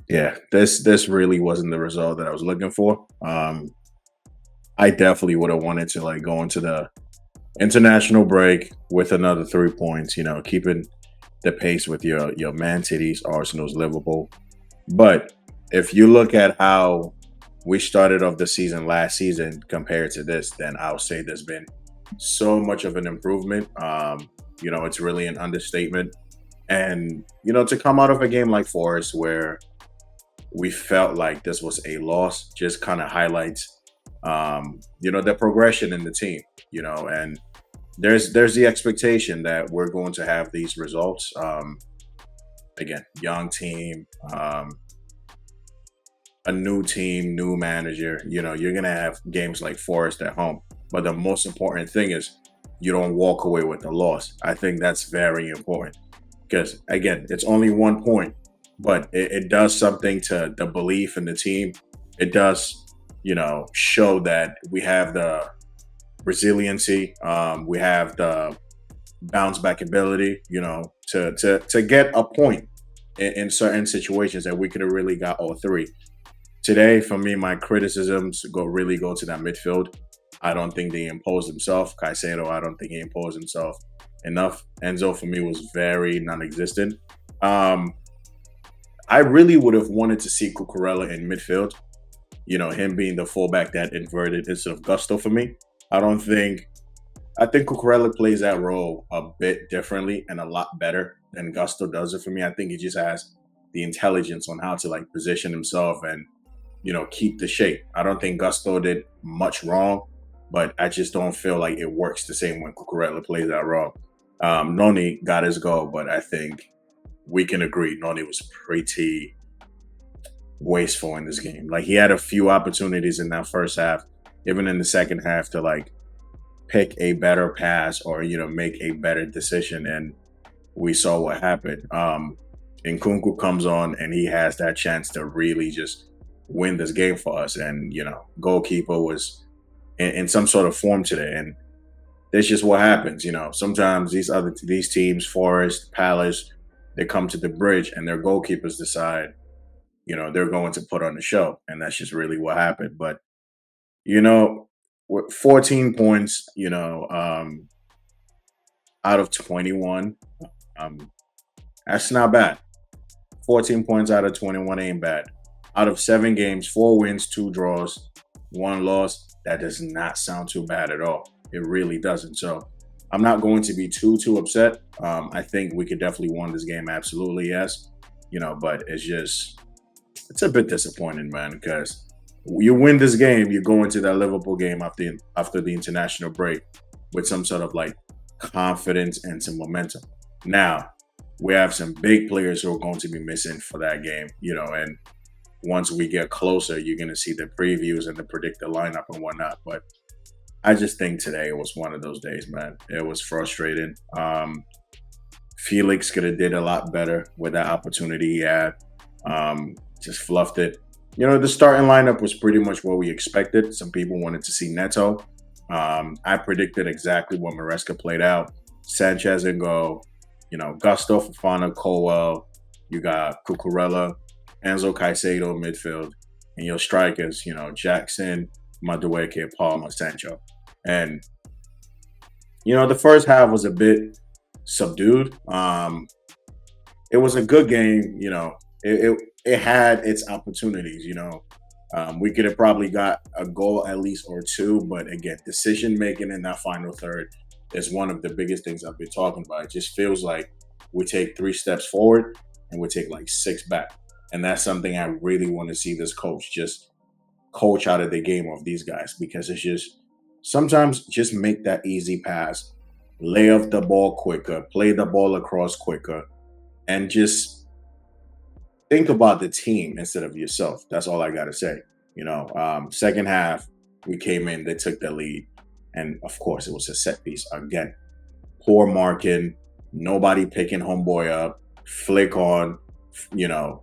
Yeah, this really wasn't the result that I was looking for. I definitely would have wanted to like go into the international break with another 3 points. Keeping the pace with your Man Cities, Arsenal's, Liverpool. But if you look at how we started off the season last season compared to this, then I'll say there's been so much of an improvement. It's really an understatement. And to come out of a game like Forest where we felt like this was a loss just kind of highlights the progression in the team, and there's the expectation that we're going to have these results. Again, young team, a new team, new manager, you're gonna have games like Forest at home. But the most important thing is you don't walk away with the loss. I think that's very important because again, it's only 1 point, but it does something to the belief in the team. It does, show that we have the resiliency, we have the bounce back ability, to get a point in certain situations that we could have really got all three. Today, for me, my criticisms go to that midfield. I don't think they imposed himself. Caicedo, I don't think he imposed himself enough. Enzo, for me, was very non-existent. Um, I really would have wanted to see Cucurella in midfield. Him being the fullback that inverted instead of Gusto for me. I don't think. I think Cucurella plays that role a bit differently and a lot better than Gusto does it for me. I think he just has the intelligence on how to like position himself and keep the shape. I don't think Gusto did much wrong, but I just don't feel like it works the same when Cucurella plays that role. Noni got his goal, but I think we can agree Noni was pretty wasteful in this game. Like he had a few opportunities in that first half, even in the second half, to like pick a better pass or make a better decision, and we saw what happened. Nkunku comes on and he has that chance to really just win this game for us, and goalkeeper was in some sort of form today, and that's just what happens. Sometimes these teams, Forest, Palace, they come to the bridge and their goalkeepers decide they're going to put on the show, and that's just really what happened. But you know, with 14 points, out of 21, um, that's not bad. 14 points out of 21 ain't bad. Out of 7 games, 4 wins, 2 draws, 1 loss. That does not sound too bad at all. It really doesn't. So I'm not going to be too upset. I think we could definitely win this game. Absolutely, yes. But it's a bit disappointing, man, because you win this game, you go into that Liverpool game after the international break with some sort of like confidence and some momentum. Now we have some big players who are going to be missing for that game, and once we get closer, you're going to see the previews and the predicted lineup and whatnot. But I just think today was one of those days, man. It was frustrating. Felix could have did a lot better with that opportunity he had. Just fluffed it. The starting lineup was pretty much what we expected. Some people wanted to see Neto. I predicted exactly what Maresca played out. Sanchez in goal. Gusto, Fofana, Colwell. You got Cucurella, Enzo Caicedo midfield, and your strikers, Jackson, Madueke, Palma, Sancho. And the first half was a bit subdued. It was a good game. It had its opportunities. We could have probably got a goal at least or two, but again, decision making in that final third is one of the biggest things I've been talking about. It just feels like we take 3 steps forward and we take like 6 back, and that's something I really want to see this coach just coach out of the game of these guys, because it's just sometimes just make that easy pass, lay off the ball quicker, play the ball across quicker, and just think about the team instead of yourself. That's all I gotta say. Second half, we came in, they took the lead, and of course, it was a set piece again. Poor marking, nobody picking homeboy up, flick on, you know,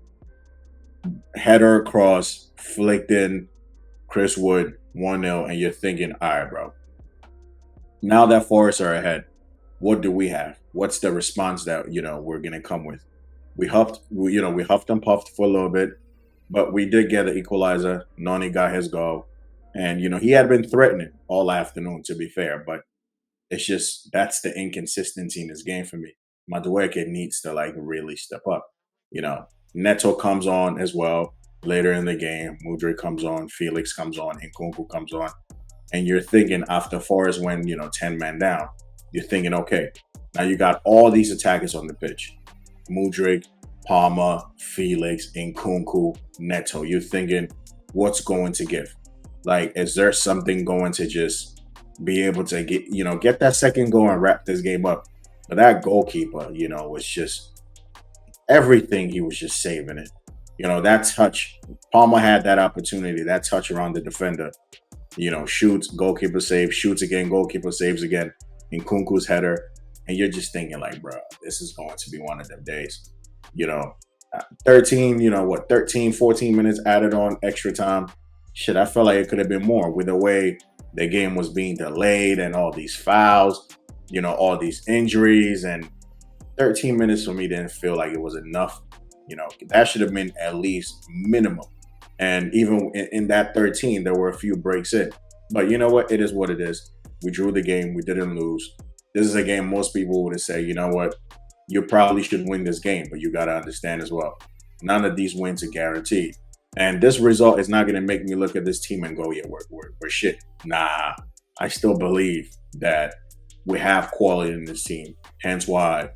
header across, flicked in, Chris Wood 1-0, and you're thinking, all right, bro. Now that Forest are ahead, what do we have? What's the response that we're gonna come with? We huffed and puffed for a little bit. But we did get an equalizer. Noni got his goal. And, he had been threatening all afternoon, to be fair. But it's just that's the inconsistency in this game for me. Madueke needs to like really step up. You know, Neto comes on as well later in the game. Mudry comes on, Felix comes on, Nkunku comes on, and you're thinking after Forest went 10 men down, you're thinking okay, now you got all these attackers on the pitch, Mudryk, Palmer, Felix, Nkunku, Neto. You're thinking what's going to give? Like, is there something going to just be able to get that second goal and wrap this game up? But that goalkeeper, was just everything. He was just saving it. That touch. Palmer had that opportunity, that touch around the defender. Shoots, goalkeeper saves, shoots again, goalkeeper saves again. Nkunku's header. And you're just thinking, like, bro, this is going to be one of them days. You know, 13, 13, 14 minutes added on extra time. Shit, I felt like it could have been more with the way the game was being delayed and all these fouls, all these injuries. And 13 minutes for me didn't feel like it was enough. That should have been at least minimum. And even in that 13, there were a few breaks in. But you know what? It is what it is. We drew the game. We didn't lose. This is a game most people would say, you know what? You probably should win this game, but you got to understand as well. None of these wins are guaranteed. And this result is not going to make me look at this team and go, yeah, we're shit. Nah, I still believe that we have quality in this team. Hence why,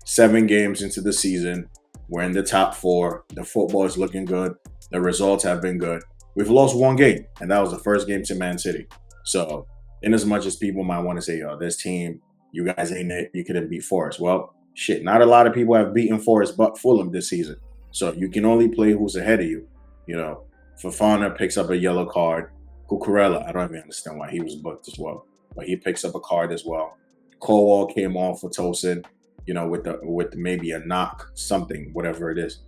7 games into the season, we're in the top 4. The football is looking good. The results have been good. We've lost 1 game, and that was the first game to Man City. So, in as much as people might want to say, this team, you guys ain't it, you couldn't beat Forest. Well, shit, not a lot of people have beaten Forest but Fulham this season. So you can only play who's ahead of you. Fofana picks up a yellow card. Cucurella, I don't even understand why he was booked as well, but he picks up a card as well. Colwell came on for Tosin, with maybe a knock, something, whatever it is.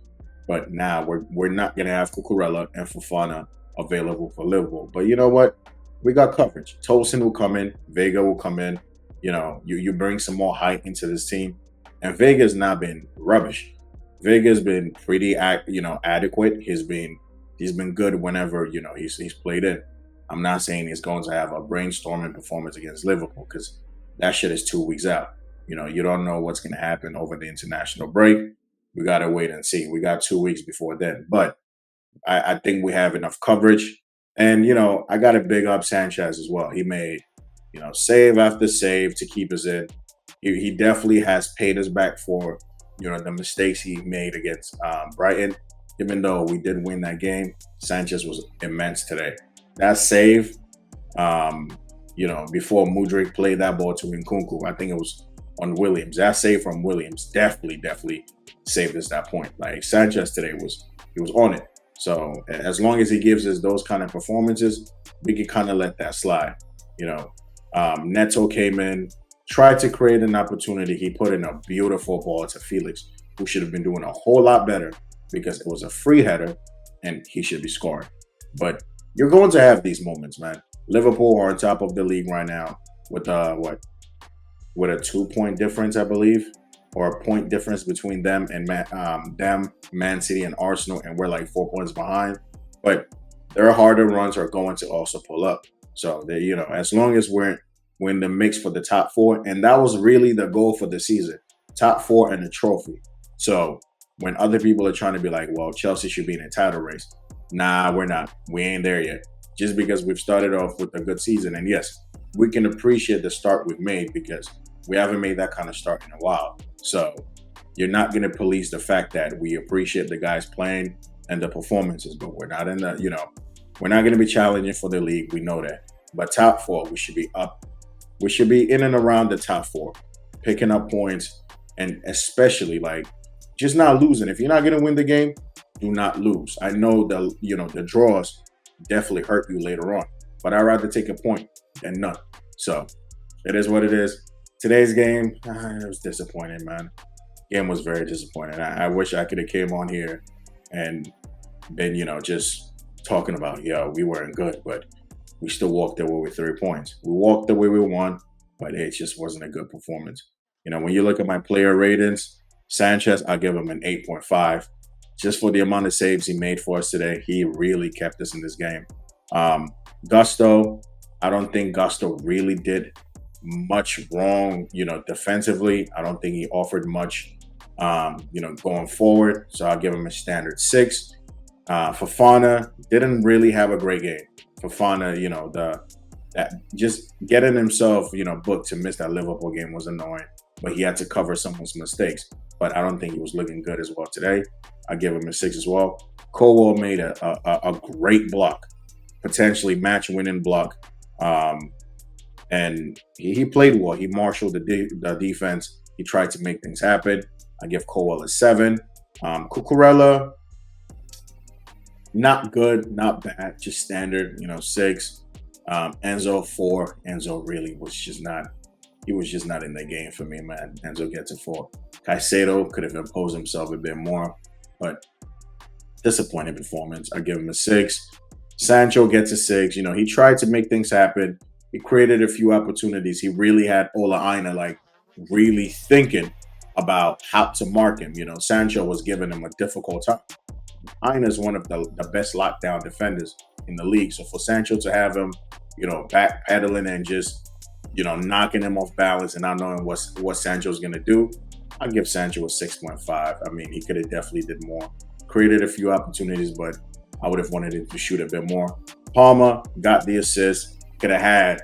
But now we're not gonna have Cucurella and Fofana available for Liverpool. But you know what? We got coverage. Tosin will come in, Vega will come in. You bring some more height into this team, and Vega's not been rubbish. Vega's been pretty, adequate. He's been good whenever he's played in. I'm not saying he's going to have a brainstorming performance against Liverpool because that shit is 2 weeks out. You don't know what's going to happen over the international break. We got to wait and see. We got 2 weeks before then, but I think we have enough coverage. And I got to big up Sanchez as well. He made save after save to keep us in. He definitely has paid us back for the mistakes he made against Brighton. Even though we did win that game, Sanchez was immense today. That save, before Mudryk played that ball to Nkunku, I think it was on Williams. That save from Williams definitely saved us that point. Like Sanchez today he was on it. So as long as he gives us those kind of performances, we can kind of let that slide. Neto came in, tried to create an opportunity. He put in a beautiful ball to Felix, who should have been doing a whole lot better because it was a free header and he should be scoring. But you're going to have these moments, man. Liverpool are on top of the league right now with with a 2-point difference, I believe, or a point difference between them and Man City and Arsenal, and we're like 4 points behind. But their harder runs are going to also pull up. So they, as long as we're in the mix for the top 4, and that was really the goal for the season, top 4 and the trophy. So when other people are trying to be like, well, Chelsea should be in a title race, nah, we're not. We ain't there yet. Just because we've started off with a good season, and yes, we can appreciate the start we've made because we haven't made that kind of start in a while. So you're not going to police the fact that we appreciate the guys playing and the performances, but we're not in the, we're not going to be challenging for the league. We know that. But top 4, we should be up. We should be in and around the top 4, picking up points, and especially like just not losing. If you're not going to win the game, do not lose. I know the draws definitely hurt you later on, but I'd rather take a point than none. So it is what it is. Today's game, it was disappointing, man. Game was very disappointing. I wish I could have came on here and been, just talking about, we weren't good, but we still walked away with 3 points. We walked away with 1, but it just wasn't a good performance. When you look at my player ratings, Sanchez, I'll give him an 8.5. just for the amount of saves he made for us today. He really kept us in this game. Um, Gusto, I don't think Gusto really did much wrong, defensively. I don't think he offered much, going forward. So I'll give him a standard 6. Fofana didn't really have a great game. Fofana, that just getting himself, booked to miss that Liverpool game was annoying, but he had to cover someone's mistakes. But I don't think he was looking good as well today. I give him a 6 as well. Colwell made a great block, potentially match-winning block, and he played well. He marshaled the defense. He tried to make things happen. I give Colwell a 7. Cucurella, not good, not bad, just standard, 6. Enzo 4. Enzo really was just not. He was just not in the game for me, man. Enzo gets a 4. Caicedo could have imposed himself a bit more, but disappointing performance. I give him a 6. Sancho gets a 6. He tried to make things happen. He created a few opportunities. He really had Ola Aina really thinking about how to mark him. Sancho was giving him a difficult time. Aina is one of the best lockdown defenders in the league. So for Sancho to have him, backpedaling and just, knocking him off balance and not knowing what Sancho's going to do, I'll give Sancho a 6.5. I mean, he could have definitely did more. Created a few opportunities, but I would have wanted him to shoot a bit more. Palmer got the assist. Could have had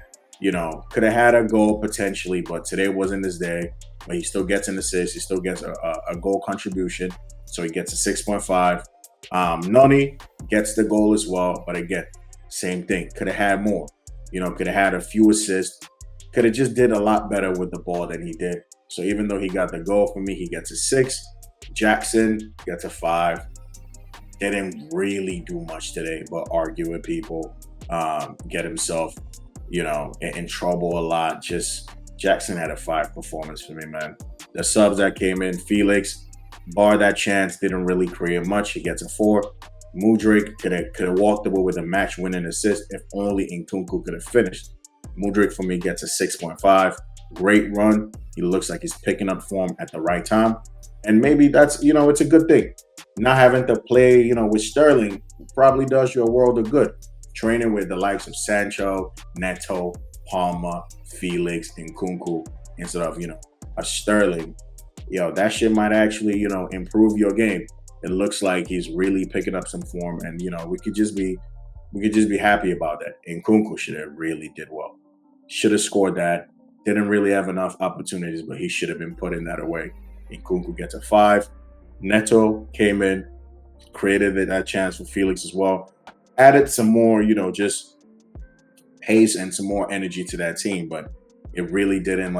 a goal potentially, but today wasn't his day. But he still gets an assist. He still gets a goal contribution. So he gets a 6.5. Noni gets the goal as well. But again, same thing. Could have had more. Could have had a few assists. Could have just did a lot better with the ball than he did. So even though he got the goal for me, he gets a 6. Jackson gets a 5. Didn't really do much today, but argue with people, get himself, in trouble a lot. Just Jackson had a 5 performance for me, man. The subs that came in, Felix, bar that chance, didn't really create much. He gets a 4. Mudryk could have walked away with a match-winning assist if only Nkunku could have finished. Mudryk for me gets a 6.5. Great run. He looks like he's picking up form at the right time. And maybe that's, it's a good thing. Not having to play, with Sterling probably does you a world of good. Training with the likes of Sancho, Neto, Palmer, Felix, and Nkunku instead of, a Sterling. That shit might actually, improve your game. It looks like he's really picking up some form, and we could just be happy about that. Nkunku should have really did well. Should have scored that. Didn't really have enough opportunities, but he should have been putting that away. Nkunku gets a 5. Neto came in, created that chance for Felix as well. Added some more, just pace and some more energy to that team, but it really didn't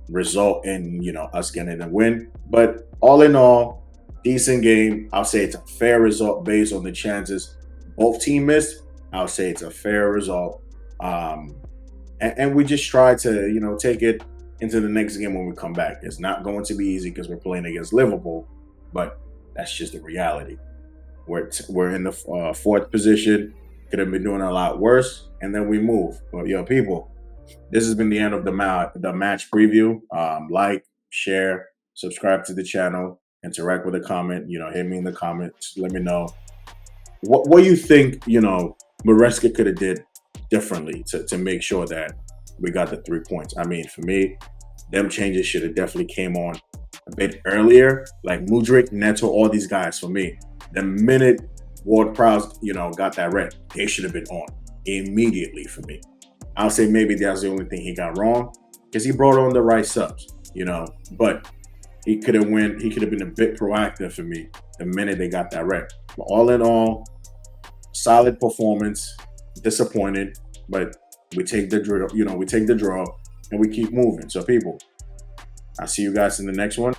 result in, us getting a win. But all in all, decent game. I'll say it's a fair result based on the chances both teams missed. I'll say it's a fair result. And we just try to, take it into the next game when we come back. It's not going to be easy because we're playing against Liverpool, but that's just the reality. We're in the 4th position. Could have been doing a lot worse, and then we move. But people, this has been the end of the match preview. Like, share, subscribe to the channel, interact with a comment. Hit me in the comments. Let me know what you think. Maresca could have did differently to make sure that we got the 3 points. I mean, for me, them changes should have definitely came on a bit earlier. Like Mudryk, Neto, all these guys, for me, the minute Ward-Prowse, got that red, they should have been on immediately for me. I'll say maybe that's the only thing he got wrong because he brought on the right subs, but he could have been a bit proactive for me the minute they got that red. But all in all, solid performance. Disappointed, but we take the draw, and we keep moving. So people, I'll see you guys in the next one.